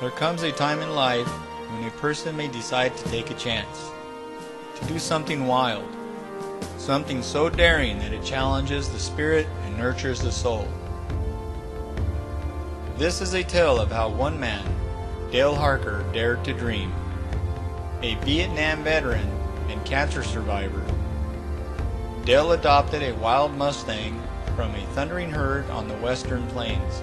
There comes a time in life when a person may decide to take a chance, to do something wild, something so daring that it challenges the spirit and nurtures the soul. This is a tale of how one man, Dale Harker, dared to dream. A Vietnam veteran and cancer survivor, Dale adopted a wild Mustang from a thundering herd on the western plains.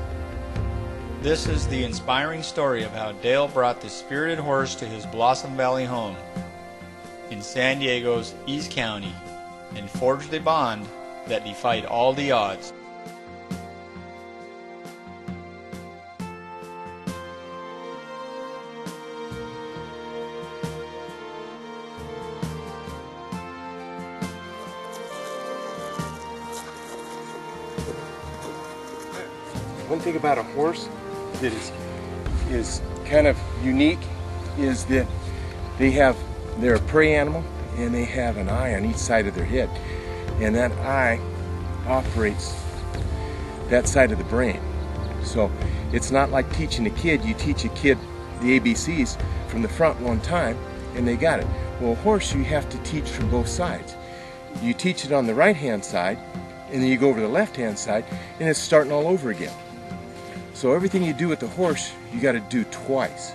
This is the inspiring story of how Dale brought the spirited horse to his Blossom Valley home in San Diego's East County and forged a bond that defied all the odds. One thing about a horse that is kind of unique is that they're a prey animal and they have an eye on each side of their head, and that eye operates that side of the brain. So it's not like teaching a kid. You teach a kid the ABCs from the front one time and they got it. Well, a horse you have to teach from both sides. You teach it on the right hand side and then you go over to the left hand side and it's starting all over again. So everything you do with the horse, you got to do twice.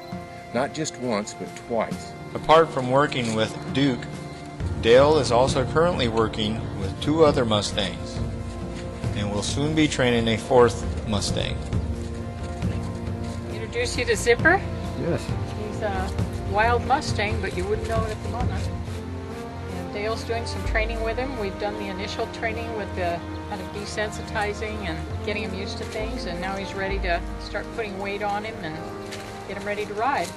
Not just once, but twice. Apart from working with Duke, Dale is also currently working with 2 other Mustangs and will soon be training a 4th Mustang. Introduce you to Zipper? Yes. He's a wild Mustang, but you wouldn't know it at the moment. And Dale's doing some training with him. We've done the initial training with the kind of desensitizing and getting him used to things, and now he's ready to start putting weight on him and get him ready to ride.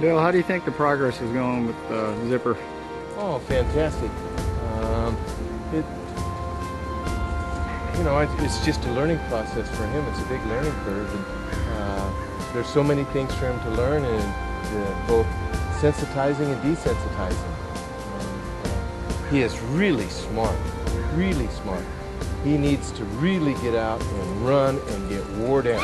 Dale, how do you think the progress is going with Zipper? Oh, fantastic. It's just a learning process for him. It's a big learning curve. And, there's so many things for him to learn, and both sensitizing and desensitizing. He is really smart, really smart. He needs to really get out and run and get wore down.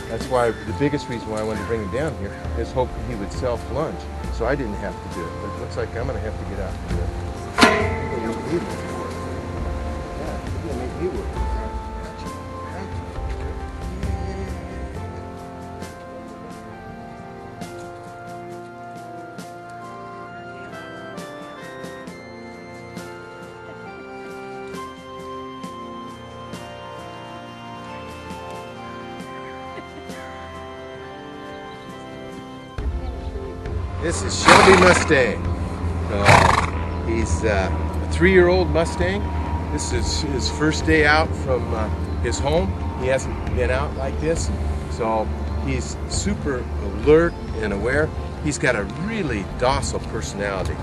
That's why the biggest reason why I wanted to bring him down here is hoping he would self-lunge, so I didn't have to do it. But it looks like I'm going to have to get out and do it. Yeah, it's going to make me work. This is Shelby Mustang. He's a 3-year-old Mustang. This is his first day out from his home. He hasn't been out like this, so he's super alert and aware. He's got a really docile personality.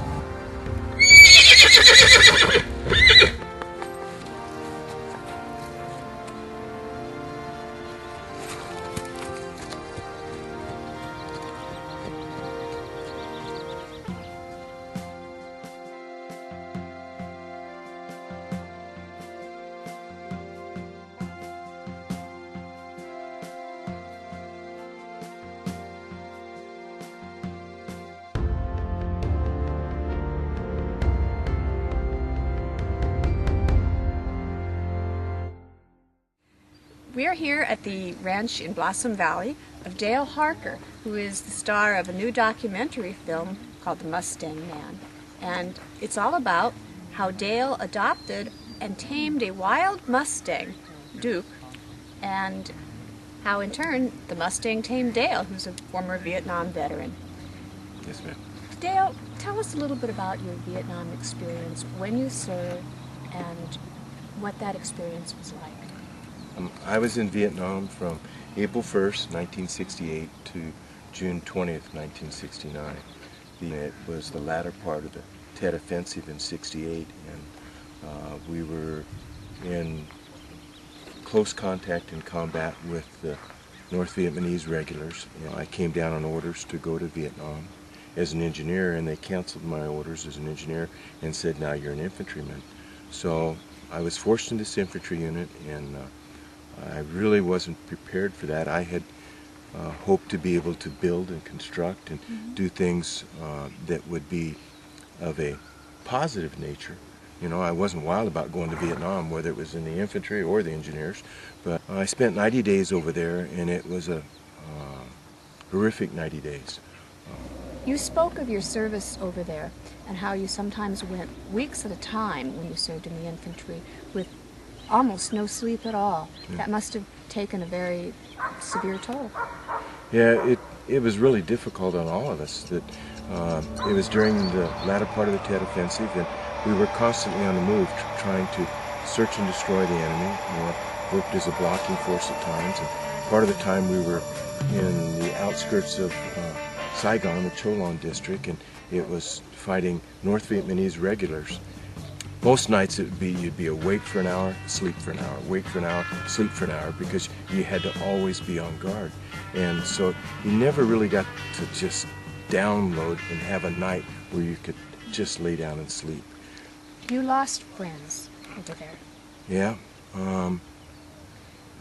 We are here at the ranch in Blossom Valley of Dale Harker, who is the star of a new documentary film called The Mustang Man. And it's all about how Dale adopted and tamed a wild Mustang, Duke, and how in turn the Mustang tamed Dale, who's a former Vietnam veteran. Yes, ma'am. Dale, tell us a little bit about your Vietnam experience, when you served, and what that experience was like. I was in Vietnam from April 1st, 1968 to June 20th, 1969. It was the latter part of the Tet Offensive in '68, and we were in close contact and combat with the North Vietnamese regulars. I came down on orders to go to Vietnam, as an engineer, and they canceled my orders as an engineer and said, now you're an infantryman. So I was forced into this infantry unit, and I really wasn't prepared for that. I had hoped to be able to build and construct and do things that would be of a positive nature. You know, I wasn't wild about going to Vietnam, whether it was in the infantry or the engineers, but I spent 90 days over there, and it was a horrific 90 days. You spoke of your service over there and how you sometimes went weeks at a time when you served in the infantry with almost no sleep at all. Yeah. That must have taken a very severe toll. Yeah, it was really difficult on all of us. That it was during the latter part of the Tet Offensive, and we were constantly on the move, trying to search and destroy the enemy. We worked as a blocking force at times, and part of the time we were in the outskirts of Saigon, the Cholon district, and it was fighting North Vietnamese regulars. Most nights it would be you'd be awake for an hour, sleep for an hour, awake for an hour, sleep for an hour, because you had to always be on guard. And so you never really got to just download and have a night where you could just lay down and sleep. You lost friends over there. Yeah,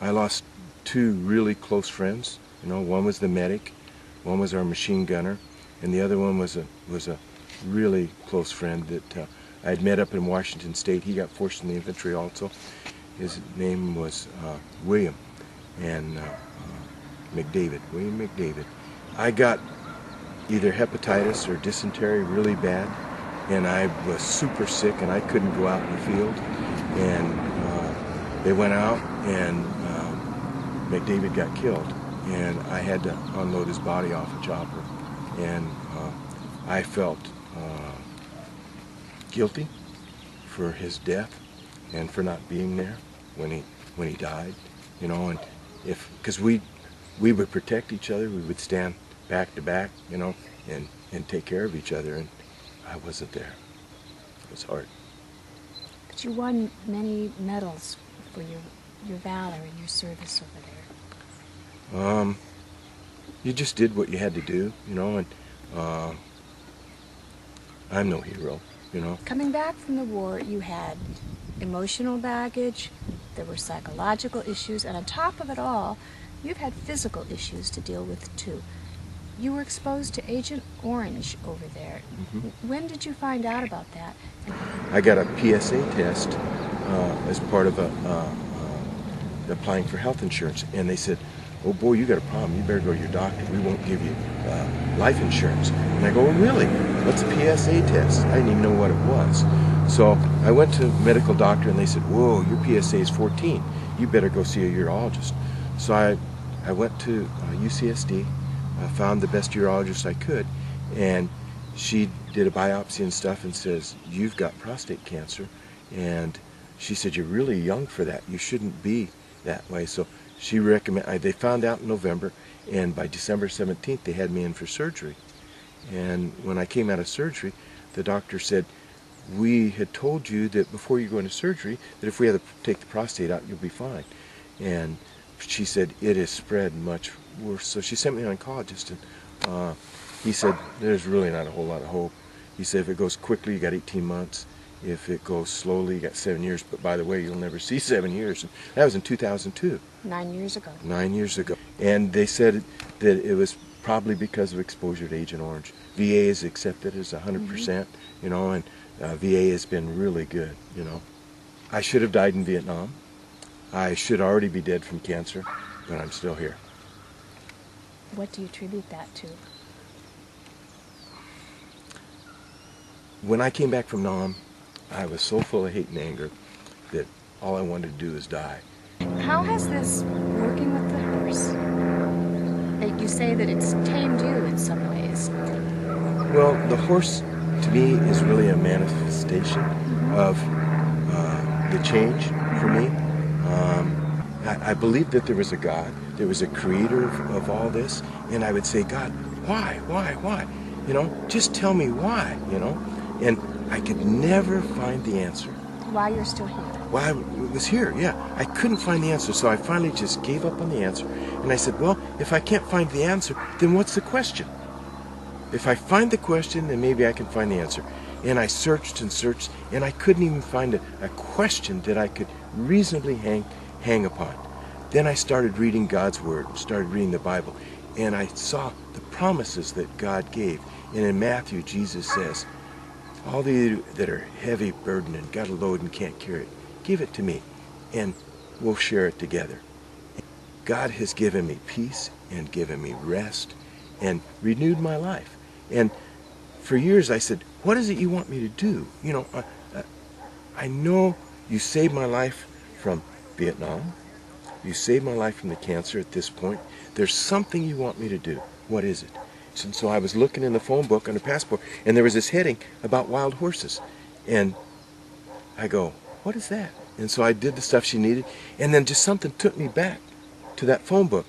I lost two really close friends. You know, one was the medic, one was our machine gunner, and the other one was a really close friend that I had met up in Washington State. He got forced in the infantry also. His name was William and McDavid, William McDavid. I got either hepatitis or dysentery really bad, and I was super sick, and I couldn't go out in the field. And they went out, and McDavid got killed, and I had to unload his body off a chopper. And I felt guilty for his death and for not being there when he died, you know. And because we would protect each other, we would stand back to back, you know, and take care of each other, and I wasn't there. It was hard. But you won many medals for your valor and your service over there. You just did what you had to do, you know, and I'm no hero, you know. Coming back from the war, you had emotional baggage, there were psychological issues, and on top of it all, you've had physical issues to deal with too. You were exposed to Agent Orange over there. Mm-hmm. When did you find out about that? I got a PSA test as part of applying for health insurance, and they said, oh boy, you got a problem, you better go to your doctor, we won't give you life insurance. And I go, oh really? What's a PSA test? I didn't even know what it was. So I went to a medical doctor, and they said, whoa, your PSA is 14, you better go see a urologist. So I went to UCSD, I found the best urologist I could, and she did a biopsy and stuff and says, you've got prostate cancer. And she said, you're really young for that, you shouldn't be that way. So she recommended, they found out in November, and by December 17th they had me in for surgery. And when I came out of surgery, the doctor said, we had told you that before you go into surgery, that if we had to take the prostate out, you'll be fine. And she said, it has spread much worse. So she sent me to an oncologist, and he said, there's really not a whole lot of hope. He said, if it goes quickly, you got 18 months. If it goes slowly, you got 7 years. But by the way, you'll never see 7 years. And that was in 2002. 9 years ago. 9 years ago. And they said that it was probably because of exposure to Agent Orange. VA is accepted as 100%, you know, and VA has been really good, you know. I should have died in Vietnam. I should already be dead from cancer, but I'm still here. What do you attribute that to? When I came back from Nam, I was so full of hate and anger that all I wanted to do was die. How has this working with the horse? You say that it's tamed you in some ways. Well, the horse, to me, is really a manifestation of the change for me. I believe that there was a God, there was a creator of all this, and I would say, God, why? You know, just tell me why, you know? And I could never find the answer. Why you're still here? Why I was here, yeah. I couldn't find the answer, so I finally just gave up on the answer. And I said, well, if I can't find the answer, then what's the question? if I find the question, then maybe I can find the answer. And I searched and searched, and I couldn't even find a question that I could reasonably hang upon. Then I started reading God's Word, started reading the Bible, and I saw the promises that God gave. And in Matthew, Jesus says, all of you that are heavy burdened and got a load and can't carry it, give it to me, and we'll share it together. God has given me peace and given me rest and renewed my life. And for years I said, what is it you want me to do? You know, I know you saved my life from Vietnam. You saved my life from the cancer at this point. There's something you want me to do. What is it? And so I was looking in the phone book on the passport, and there was this heading about wild horses. And I go, what is that? And so I did the stuff she needed, and then just something took me back to that phone book,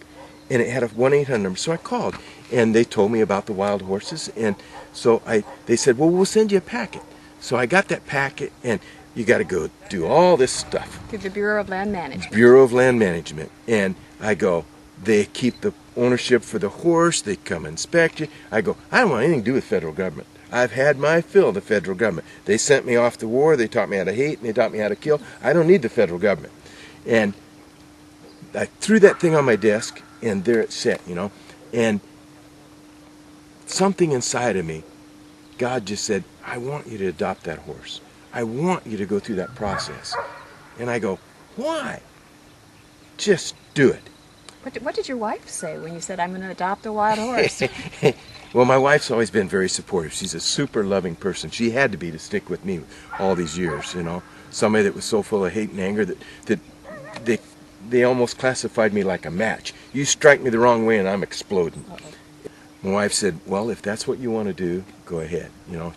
and it had a 1-800 number. So I called, and they told me about the wild horses, and so they said, well, we'll send you a packet. So I got that packet, and you got to go do all this stuff. Through the Bureau of Land Management. Bureau of Land Management. And I go, they keep the ownership for the horse, they come inspect you. I go, I don't want anything to do with federal government. I've had my fill of the federal government. They sent me off to war, they taught me how to hate, and they taught me how to kill. I don't need the federal government. And I threw that thing on my desk, and there it sat, you know. And something inside of me, God just said, I want you to adopt that horse. I want you to go through that process. And I go, why? Just do it. What did your wife say when you said, I'm going to adopt a wild horse? Well, my wife's always been very supportive. She's a super loving person. She had to be to stick with me all these years, you know. Somebody that was so full of hate and anger that they almost classified me like a match. You strike me the wrong way and I'm exploding. Uh-oh. My wife said, well, if that's what you want to do, go ahead, you know.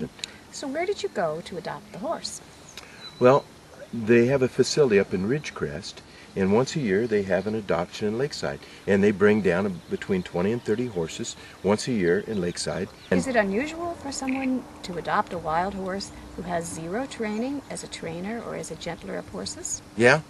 So where did you go to adopt the horse? Well, they have a facility up in Ridgecrest, and once a year they have an adoption in Lakeside, and they bring down between 20 and 30 horses once a year in Lakeside. Is it unusual for someone to adopt a wild horse who has zero training as a trainer or as a gentler of horses? Yeah.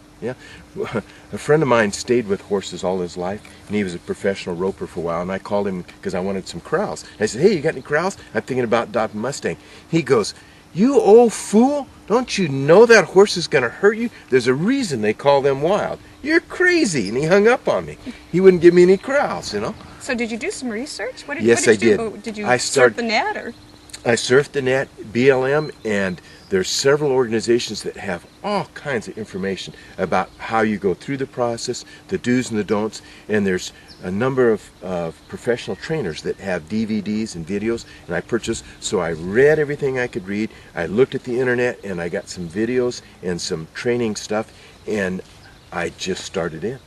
A friend of mine stayed with horses all his life, and he was a professional roper for a while, and I called him because I wanted some corrals. I said, hey, you got any corrals? I'm thinking about adopting Mustang. He goes, you old fool, don't you know that horse is going to hurt you? There's a reason they call them wild. You're crazy. And he hung up on me. He wouldn't give me any corrals, you know. So did you do some research? Yes, I did. Did you surf the net? Or? I surfed the net, BLM, and there's several organizations that have all kinds of information about how you go through the process, the do's and the don'ts, and there's a number of professional trainers that have DVDs and videos, and I purchased, so I read everything I could read, I looked at the internet, and I got some videos and some training stuff, and I just started in.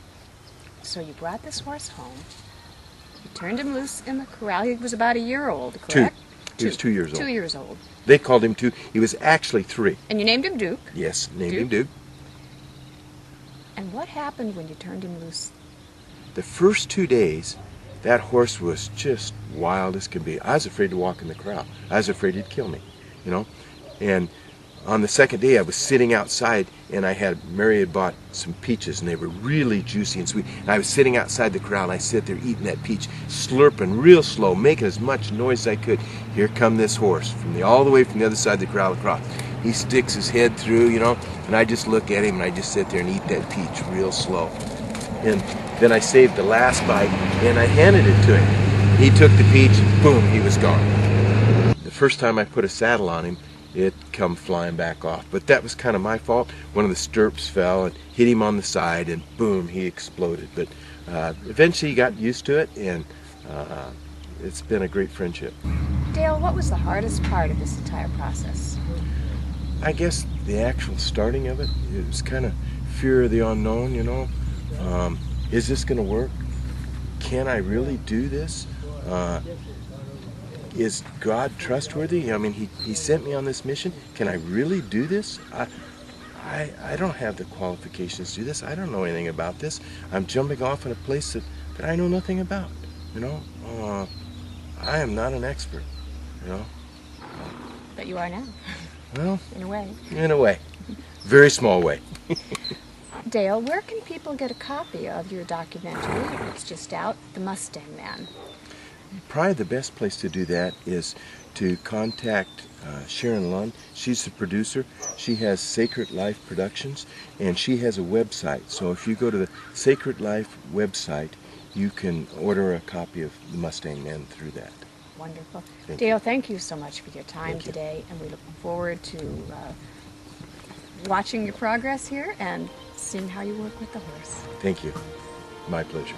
So you brought this horse home, you turned him loose in the corral. He was about a year old, correct? He was 2 years old. 2 years old. They called him 2. He was actually 3. And you named him Duke? Yes, named him Duke. And what happened when you turned him loose? The first 2 days, that horse was just wild as can be. I was afraid to walk in the corral. I was afraid he'd kill me, you know. And on the second day, I was sitting outside, and Mary had bought some peaches, and they were really juicy and sweet. And I was sitting outside the corral, and I sat there eating that peach, slurping real slow, making as much noise as I could. Here come this horse, all the way from the other side of the corral across. He sticks his head through, you know, and I just look at him, and I just sit there and eat that peach real slow. And then I saved the last bite, and I handed it to him. He took the peach, and boom, he was gone. The first time I put a saddle on him, it come flying back off. But that was kind of my fault. One of the stirrups fell and hit him on the side, and boom, he exploded. But eventually he got used to it, and it's been a great friendship. Dale, what was the hardest part of this entire process? I guess the actual starting of it, it was kind of fear of the unknown, you know. Is this going to work? Can I really do this? Is God trustworthy? I mean, he sent me on this mission. Can I really do this? I don't have the qualifications to do this. I don't know anything about this. I'm jumping off in a place that I know nothing about, you know. I am not an expert, you know. But you are now. Well, in a way. In a way. Very small way. Dale, where can people get a copy of your documentary? It's just out, The Mustang Man. probably the best place to do that is to contact Sharon Lund. She's the producer. She has Sacred Life Productions, and she has a website. So if you go to the Sacred Life website, you can order a copy of the Mustang Man through that. Wonderful. Thank Dale, thank you so much for your time Thank you. today, and we look forward to watching your progress here and seeing how you work with the horse. Thank you. My pleasure.